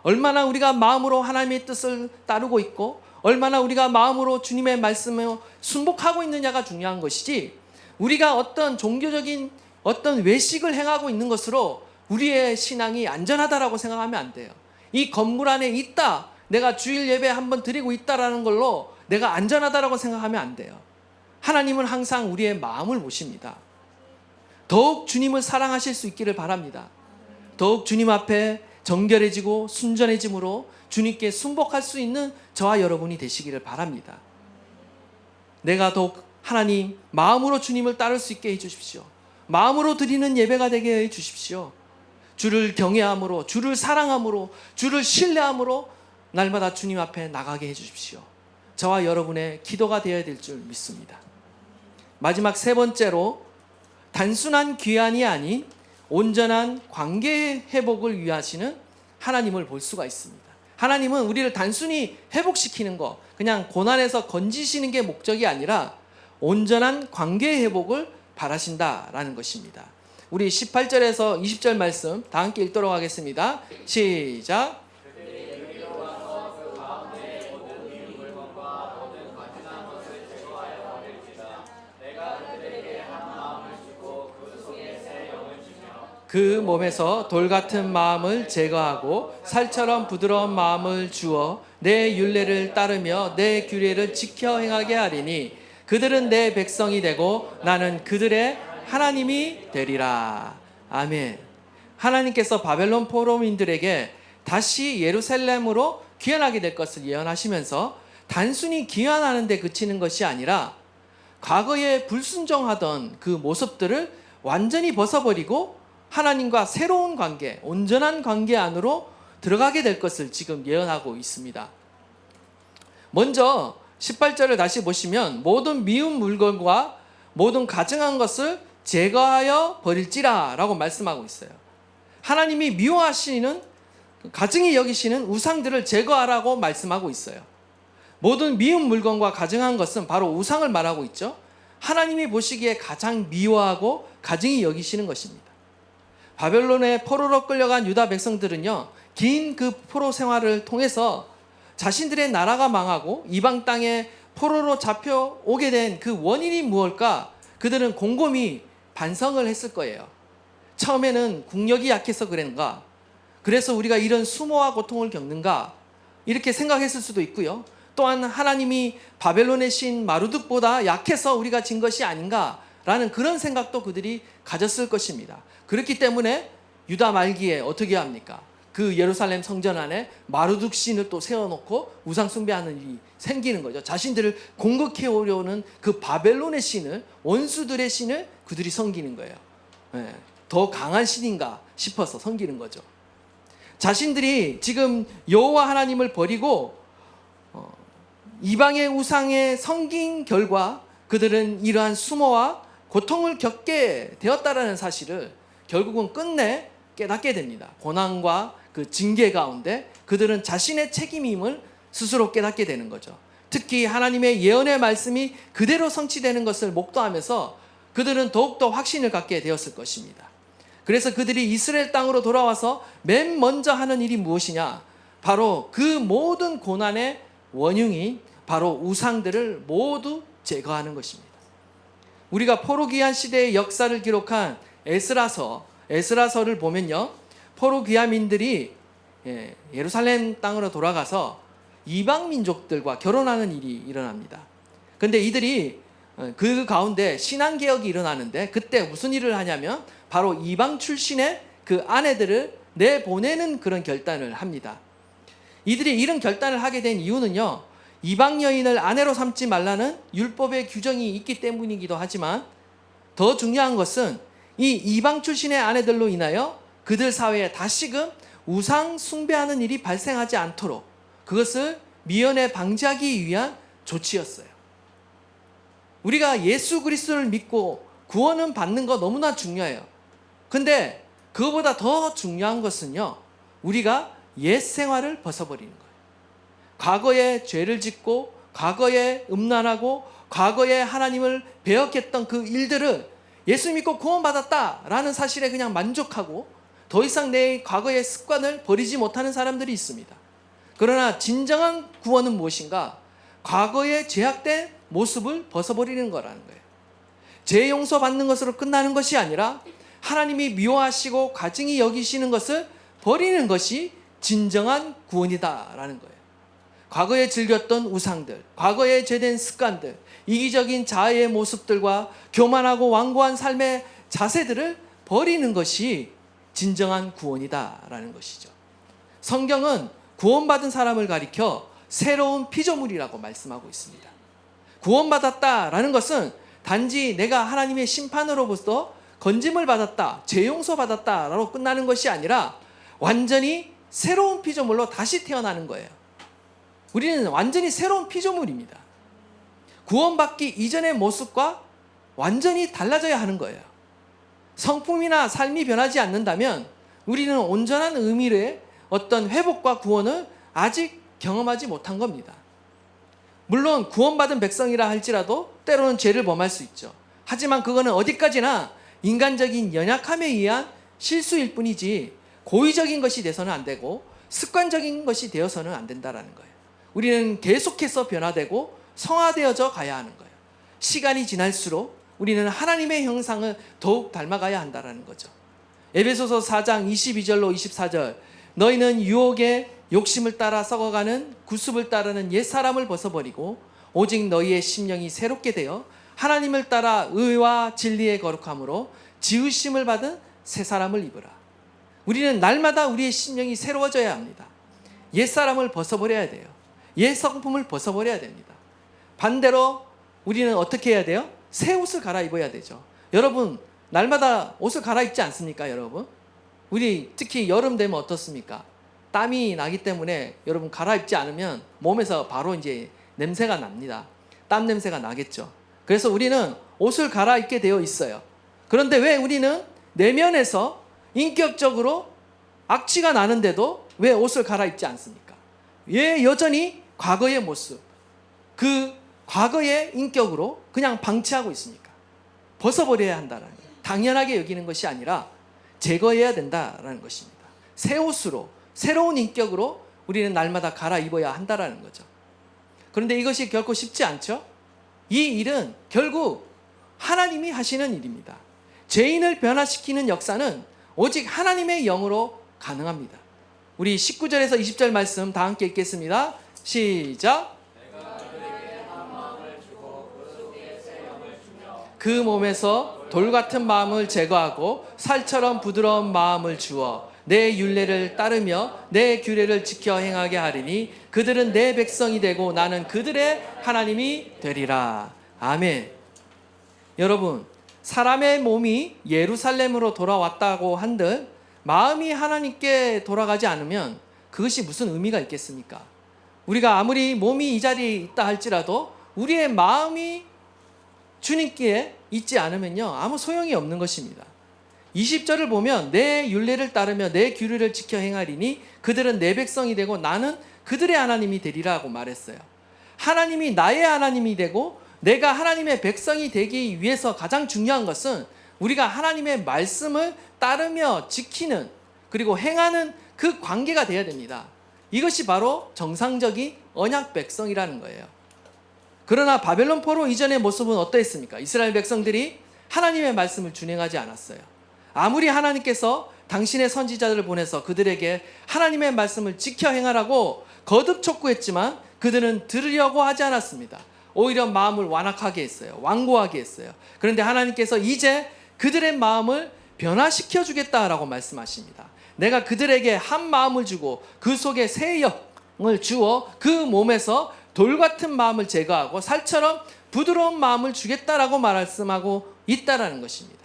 얼마나 우리가 마음으로 하나님의 뜻을 따르고 있고 얼마나 우리가 마음으로 주님의 말씀에 순복하고 있느냐가 중요한 것이지, 우리가 어떤 종교적인 어떤 외식을 행하고 있는 것으로 우리의 신앙이 안전하다라고 생각하면 안 돼요. 이 건물 안에 있다, 내가 주일 예배 한번 드리고 있다라는 걸로 내가 안전하다라고 생각하면 안 돼요. 하나님은 항상 우리의 마음을 보십니다. 더욱 주님을 사랑하실 수 있기를 바랍니다. 더욱 주님 앞에 정결해지고 순전해짐으로 주님께 순복할 수 있는 저와 여러분이 되시기를 바랍니다. 내가 더욱 하나님 마음으로 주님을 따를 수 있게 해주십시오. 마음으로 드리는 예배가 되게 해주십시오. 주를 경외함으로, 주를 사랑함으로, 주를 신뢰함으로 날마다 주님 앞에 나가게 해주십시오. 저와 여러분의 기도가 되어야 될 줄 믿습니다. 마지막 세 번째로, 단순한 귀환이 아닌 온전한 관계 회복을 위하시는 하나님을 볼 수가 있습니다. 하나님은 우리를 단순히 회복시키는 것, 그냥 고난에서 건지시는 게 목적이 아니라 온전한 관계 회복을 바라신다라는 것입니다. 우리 18절에서 20절 말씀 다 함께 읽도록 하겠습니다. 시작. 그 몸에서 돌 같은 마음을 제거하고 살처럼 부드러운 마음을 주어 내 율례를 따르며 내 규례를 지켜 행하게 하리니 그들은 내 백성이 되고 나는 그들의 하나님이 되리라. 아멘. 하나님께서 바벨론 포로민들에게 다시 예루살렘으로 귀환하게 될 것을 예언하시면서 단순히 귀환하는 데 그치는 것이 아니라 과거에 불순종하던 그 모습들을 완전히 벗어버리고 하나님과 새로운 관계, 온전한 관계 안으로 들어가게 될 것을 지금 예언하고 있습니다. 먼저 18절을 다시 보시면 모든 미운 물건과 모든 가증한 것을 제거하여 버릴지라 라고 말씀하고 있어요. 하나님이 미워하시는, 가증히 여기시는 우상들을 제거하라고 말씀하고 있어요. 모든 미운 물건과 가증한 것은 바로 우상을 말하고 있죠. 하나님이 보시기에 가장 미워하고 가증히 여기시는 것입니다. 바벨론의 포로로 끌려간 유다 백성들은요, 긴 그 포로 생활을 통해서 자신들의 나라가 망하고 이방 땅에 포로로 잡혀오게 된 그 원인이 무엇일까? 그들은 곰곰이 반성을 했을 거예요. 처음에는 국력이 약해서 그랬는가? 그래서 우리가 이런 수모와 고통을 겪는가? 이렇게 생각했을 수도 있고요. 또한 하나님이 바벨론의 신 마르둑보다 약해서 우리가 진 것이 아닌가라는 그런 생각도 그들이 가졌을 것입니다. 그렇기 때문에 유다 말기에 어떻게 합니까? 그 예루살렘 성전 안에 마르둑 신을 또 세워놓고 우상 숭배하는 일이 생기는 거죠. 자신들을 공격해 오려는 그 바벨론의 신을, 원수들의 신을 그들이 섬기는 거예요. 더 강한 신인가 싶어서 섬기는 거죠. 자신들이 지금 여호와 하나님을 버리고 이방의 우상에 섬긴 결과 그들은 이러한 수모와 고통을 겪게 되었다라는 사실을 결국은 끝내 깨닫게 됩니다. 고난과 그 징계 가운데 그들은 자신의 책임임을 스스로 깨닫게 되는 거죠. 특히 하나님의 예언의 말씀이 그대로 성취되는 것을 목도하면서 그들은 더욱더 확신을 갖게 되었을 것입니다. 그래서 그들이 이스라엘 땅으로 돌아와서 맨 먼저 하는 일이 무엇이냐? 바로 그 모든 고난의 원흉인 바로 우상들을 모두 제거하는 것입니다. 우리가 포로기한 시대의 역사를 기록한 에스라서를 보면요, 포로기한민들이 예루살렘 땅으로 돌아가서 이방 민족들과 결혼하는 일이 일어납니다. 그런데 이들이 그 가운데 신앙개혁이 일어나는데 그때 무슨 일을 하냐면 바로 이방 출신의 그 아내들을 내보내는 그런 결단을 합니다. 이들이 이런 결단을 하게 된 이유는요, 이방 여인을 아내로 삼지 말라는 율법의 규정이 있기 때문이기도 하지만 더 중요한 것은 이 이방 출신의 아내들로 인하여 그들 사회에 다시금 우상 숭배하는 일이 발생하지 않도록 그것을 미연에 방지하기 위한 조치였어요. 우리가 예수 그리스도를 믿고 구원은 받는 거 너무나 중요해요. 근데 그거보다 더 중요한 것은요, 우리가 옛 생활을 벗어버리는 거예요. 과거에 죄를 짓고 과거에 음란하고 과거에 하나님을 배역했던 그 일들을 예수 믿고 구원받았다라는 사실에 그냥 만족하고 더 이상 내 과거의 습관을 버리지 못하는 사람들이 있습니다. 그러나 진정한 구원은 무엇인가? 과거에 죄악된 모습을 벗어버리는 거라는 거예요. 죄 용서받는 것으로 끝나는 것이 아니라 하나님이 미워하시고 가증히 여기시는 것을 버리는 것이 진정한 구원이다라는 거예요. 과거에 즐겼던 우상들, 과거에 죄된 습관들, 이기적인 자아의 모습들과 교만하고 완고한 삶의 자세들을 버리는 것이 진정한 구원이다라는 것이죠. 성경은 구원받은 사람을 가리켜 새로운 피조물이라고 말씀하고 있습니다. 구원받았다라는 것은 단지 내가 하나님의 심판으로부터 건짐을 받았다, 죄 용서받았다라고 끝나는 것이 아니라 완전히 새로운 피조물로 다시 태어나는 거예요. 우리는 완전히 새로운 피조물입니다. 구원받기 이전의 모습과 완전히 달라져야 하는 거예요. 성품이나 삶이 변하지 않는다면 우리는 온전한 의미의 어떤 회복과 구원을 아직 경험하지 못한 겁니다. 물론 구원받은 백성이라 할지라도 때로는 죄를 범할 수 있죠. 하지만 그거는 어디까지나 인간적인 연약함에 의한 실수일 뿐이지 고의적인 것이 돼서는 안 되고 습관적인 것이 되어서는 안 된다는 거예요. 우리는 계속해서 변화되고 성화되어져 가야 하는 거예요. 시간이 지날수록 우리는 하나님의 형상을 더욱 닮아가야 한다는 거죠. 에베소서 4장 22절로 24절, 너희는 유혹에 욕심을 따라 썩어가는 구습을 따르는 옛사람을 벗어버리고 오직 너희의 심령이 새롭게 되어 하나님을 따라 의와 진리의 거룩함으로 지으심을 받은 새 사람을 입으라. 우리는 날마다 우리의 심령이 새로워져야 합니다. 옛사람을 벗어버려야 돼요. 옛 성품을 벗어버려야 됩니다. 반대로 우리는 어떻게 해야 돼요? 새 옷을 갈아입어야 되죠. 여러분, 날마다 옷을 갈아입지 않습니까, 여러분? 우리 특히 여름 되면 어떻습니까? 땀이 나기 때문에 여러분 갈아입지 않으면 몸에서 바로 이제 냄새가 납니다. 땀 냄새가 나겠죠. 그래서 우리는 옷을 갈아입게 되어 있어요. 그런데 왜 우리는 내면에서 인격적으로 악취가 나는데도 왜 옷을 갈아입지 않습니까? 왜 여전히 과거의 모습, 그 과거의 인격으로 그냥 방치하고 있습니까? 벗어버려야 한다는 거예요. 당연하게 여기는 것이 아니라 제거해야 된다라는 것입니다. 새 옷으로, 새로운 인격으로 우리는 날마다 갈아입어야 한다라는 거죠. 그런데 이것이 결코 쉽지 않죠? 이 일은 결국 하나님이 하시는 일입니다. 죄인을 변화시키는 역사는 오직 하나님의 영으로 가능합니다. 우리 19절에서 20절 말씀 다 함께 읽겠습니다. 시작. 그 몸에서 돌 같은 마음을 제거하고 살처럼 부드러운 마음을 주어 내 율례를 따르며 내 규례를 지켜 행하게 하리니 그들은 내 백성이 되고 나는 그들의 하나님이 되리라. 아멘. 여러분, 사람의 몸이 예루살렘으로 돌아왔다고 한들 마음이 하나님께 돌아가지 않으면 그것이 무슨 의미가 있겠습니까? 우리가 아무리 몸이 이 자리에 있다 할지라도 우리의 마음이 주님께 있지 않으면요, 아무 소용이 없는 것입니다. 20절을 보면 내 율례를 따르며 내 규례를 지켜 행하리니 그들은 내 백성이 되고 나는 그들의 하나님이 되리라고 말했어요. 하나님이 나의 하나님이 되고 내가 하나님의 백성이 되기 위해서 가장 중요한 것은 우리가 하나님의 말씀을 따르며 지키는, 그리고 행하는 그 관계가 되어야 됩니다. 이것이 바로 정상적인 언약 백성이라는 거예요. 그러나 바벨론 포로 이전의 모습은 어떠했습니까? 이스라엘 백성들이 하나님의 말씀을 준행하지 않았어요. 아무리 하나님께서 당신의 선지자들을 보내서 그들에게 하나님의 말씀을 지켜 행하라고 거듭 촉구했지만 그들은 들으려고 하지 않았습니다. 오히려 마음을 완악하게 했어요. 완고하게 했어요. 그런데 하나님께서 이제 그들의 마음을 변화시켜 주겠다라고 말씀하십니다. 내가 그들에게 한 마음을 주고 그 속에 새 영을 주어 그 몸에서 돌 같은 마음을 제거하고 살처럼 부드러운 마음을 주겠다라고 말씀하고 있다라는 것입니다.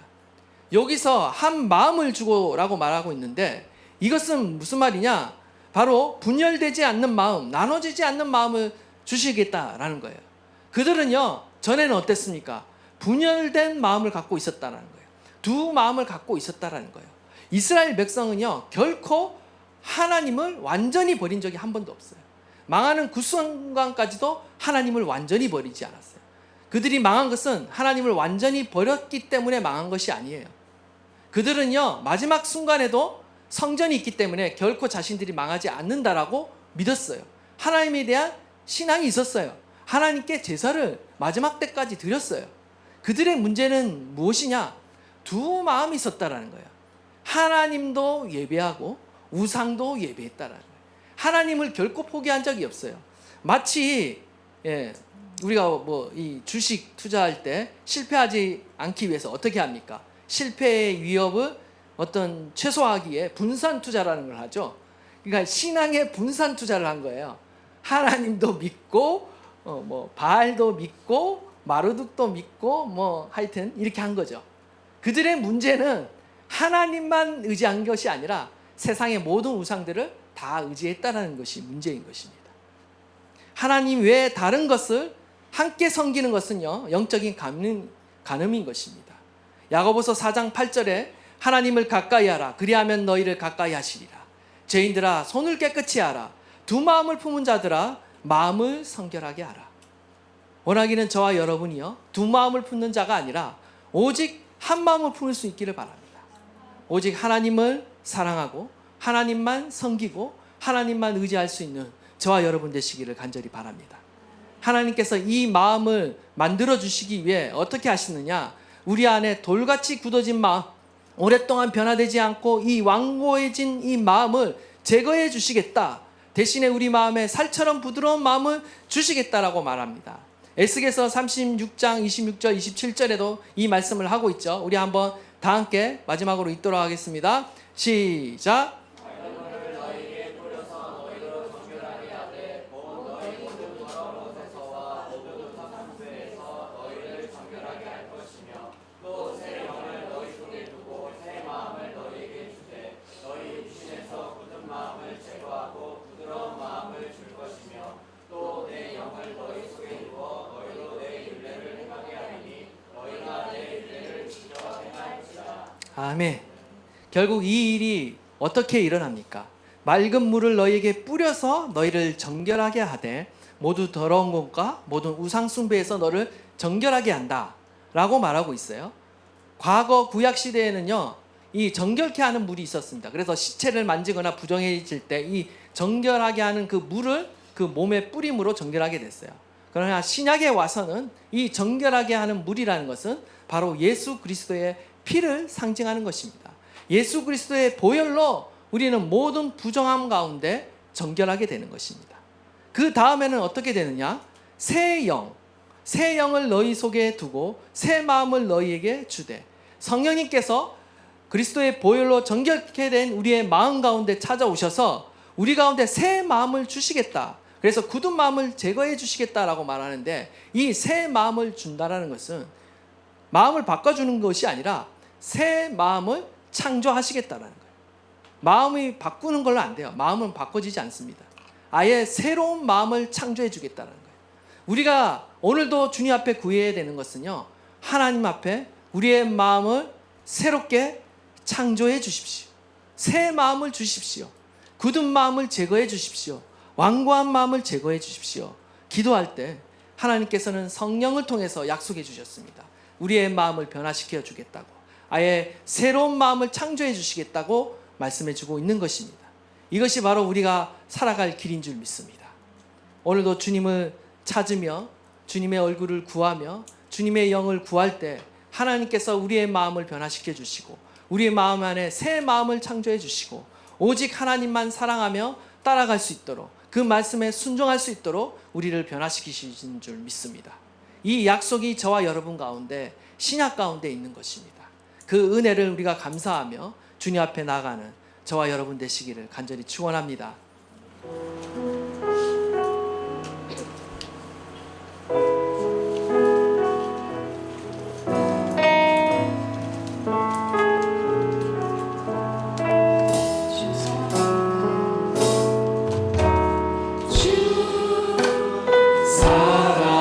여기서 한 마음을 주고라고 말하고 있는데 이것은 무슨 말이냐? 바로 분열되지 않는 마음, 나눠지지 않는 마음을 주시겠다라는 거예요. 그들은요, 전에는 어땠습니까? 분열된 마음을 갖고 있었다는 거예요. 두 마음을 갖고 있었다는 거예요. 이스라엘 백성은요, 결코 하나님을 완전히 버린 적이 한 번도 없어요. 망하는 그 순간까지도 하나님을 완전히 버리지 않았어요. 그들이 망한 것은 하나님을 완전히 버렸기 때문에 망한 것이 아니에요. 그들은요, 마지막 순간에도 성전이 있기 때문에 결코 자신들이 망하지 않는다라고 믿었어요. 하나님에 대한 신앙이 있었어요. 하나님께 제사를 마지막 때까지 드렸어요. 그들의 문제는 무엇이냐? 두 마음이 있었다라는 거예요. 하나님도 예배하고 우상도 예배했다라는 거예요. 하나님을 결코 포기한 적이 없어요. 마치 우리가 이 주식 투자할 때 실패하지 않기 위해서 어떻게 합니까? 실패의 위협을 최소화하기 위해 분산 투자라는 걸 하죠. 그러니까 신앙의 분산 투자를 한 거예요. 하나님도 믿고 바알도 믿고 마르둑도 믿고 하여튼 이렇게 한 거죠. 그들의 문제는 하나님만 의지한 것이 아니라 세상의 모든 우상들을 다 의지했다는 것이 문제인 것입니다. 하나님 외에 다른 것을 함께 섬기는 것은요, 영적인 간음인 것입니다. 야고보서 4장 8절에 하나님을 가까이 하라. 그리하면 너희를 가까이 하시리라. 죄인들아, 손을 깨끗이 하라. 두 마음을 품은 자들아, 마음을 성결하게 하라. 원하기는 저와 여러분이요, 두 마음을 품는 자가 아니라 오직 한 마음을 품을 수 있기를 바랍니다. 오직 하나님을 사랑하고 하나님만 섬기고 하나님만 의지할 수 있는 저와 여러분 되시기를 간절히 바랍니다. 하나님께서 이 마음을 만들어 주시기 위해 어떻게 하시느냐? 우리 안에 돌같이 굳어진 마음, 오랫동안 변화되지 않고 이 완고해진 이 마음을 제거해 주시겠다. 대신에 우리 마음에 살처럼 부드러운 마음을 주시겠다라고 말합니다. 에스겔서 36장 26절 27절에도 이 말씀을 하고 있죠. 우리 한번 다 함께 마지막으로 읽도록 하겠습니다. 시작. 아멘. 결국 이 일이 어떻게 일어납니까? 맑은 물을 너희에게 뿌려서 너희를 정결하게 하되 모두 더러운 것과 모든 우상 숭배에서 너를 정결하게 한다 라고 말하고 있어요. 과거 구약 시대에는요, 이 정결케 하는 물이 있었습니다. 그래서 시체를 만지거나 부정해질 때 이 정결하게 하는 그 물을 그 몸에 뿌림으로 정결하게 됐어요. 그러나 신약에 와서는 이 정결하게 하는 물이라는 것은 바로 예수 그리스도의 피를 상징하는 것입니다. 예수 그리스도의 보혈로 우리는 모든 부정함 가운데 정결하게 되는 것입니다. 그 다음에는 어떻게 되느냐? 새 영을 너희 속에 두고 새 마음을 너희에게 주되, 성령님께서 그리스도의 보혈로 정결케 된 우리의 마음 가운데 찾아오셔서 우리 가운데 새 마음을 주시겠다. 그래서 굳은 마음을 제거해 주시겠다라고 말하는데, 이 새 마음을 준다라는 것은 마음을 바꿔주는 것이 아니라 새 마음을 창조하시겠다라는 거예요. 마음이 바꾸는 걸로 안 돼요. 마음은 바꿔지지 않습니다. 아예 새로운 마음을 창조해 주겠다는 거예요. 우리가 오늘도 주님 앞에 구해야 되는 것은요, 하나님 앞에 우리의 마음을 새롭게 창조해 주십시오. 새 마음을 주십시오. 굳은 마음을 제거해 주십시오. 완고한 마음을 제거해 주십시오. 기도할 때 하나님께서는 성령을 통해서 약속해 주셨습니다. 우리의 마음을 변화시켜 주겠다고, 아예 새로운 마음을 창조해 주시겠다고 말씀해 주고 있는 것입니다. 이것이 바로 우리가 살아갈 길인 줄 믿습니다. 오늘도 주님을 찾으며 주님의 얼굴을 구하며 주님의 영을 구할 때 하나님께서 우리의 마음을 변화시켜 주시고 우리의 마음 안에 새 마음을 창조해 주시고 오직 하나님만 사랑하며 따라갈 수 있도록, 그 말씀에 순종할 수 있도록 우리를 변화시키신 줄 믿습니다. 이 약속이 저와 여러분 가운데, 신약 가운데 있는 것입니다. 그 은혜를 우리가 감사하며 주님 앞에 나가는 저와 여러분 되시기를 간절히 축원합니다. 사랑합니다.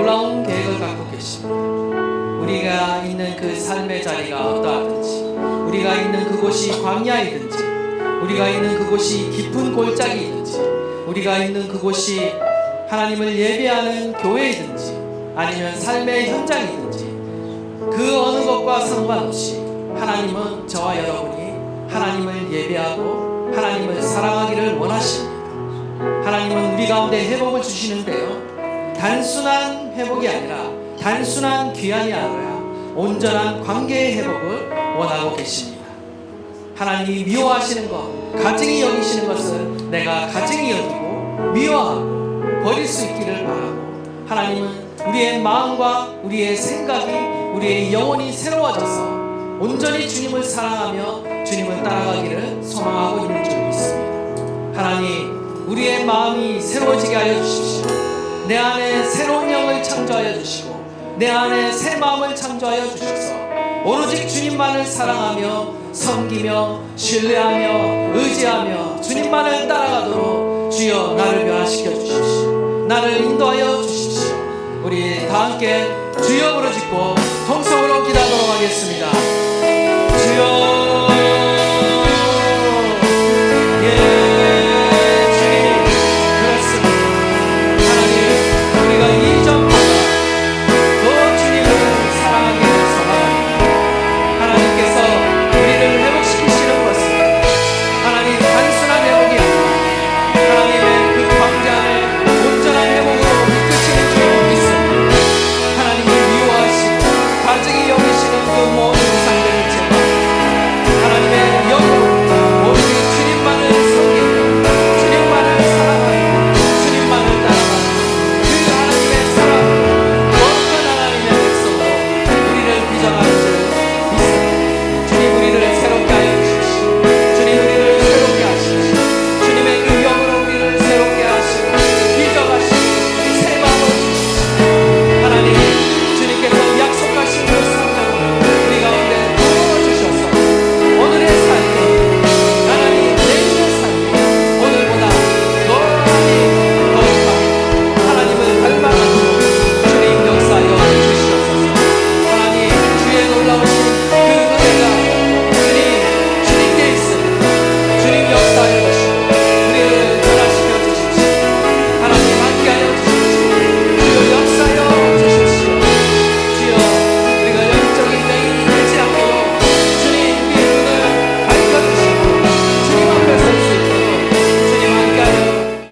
놀라운 계획을 갖고 계십니다. 우리가 있는 그 삶의 자리가 어떠하든지, 우리가 있는 그곳이 광야이든지, 우리가 있는 그곳이 깊은 골짜기이든지, 우리가 있는 그곳이 하나님을 예배하는 교회이든지 아니면 삶의 현장이든지, 그 어느 것과 상관없이 하나님은 저와 여러분이 하나님을 예배하고 하나님을 사랑하기를 원하십니다. 하나님은 우리 가운데 회복을 주시는데요, 단순한 회복이 아니라, 단순한 귀환이 아니라 온전한 관계의 회복을 원하고 계십니다. 하나님이 미워하시는 것, 가증히 여기시는 것을 내가 가증히 여기고 미워하고 버릴 수 있기를 바라고, 하나님은 우리의 마음과 우리의 생각이, 우리의 영혼이 새로워져서 온전히 주님을 사랑하며 주님을 따라가기를 소망하고 있는 줄 믿습니다. 하나님, 우리의 마음이 새로워지게 하여 주십시오. 내 안에 새로운 영을 창조하여 주시고 내 안에 새 마음을 창조하여 주셔서 오로지 주님만을 사랑하며 섬기며 신뢰하며 의지하며 주님만을 따라가도록 주여 나를 변화시켜 주십시오. 나를 인도하여 주십시오. 우리 다 함께 주여 부르짖고 통성으로 기도하도록 하겠습니다. 주여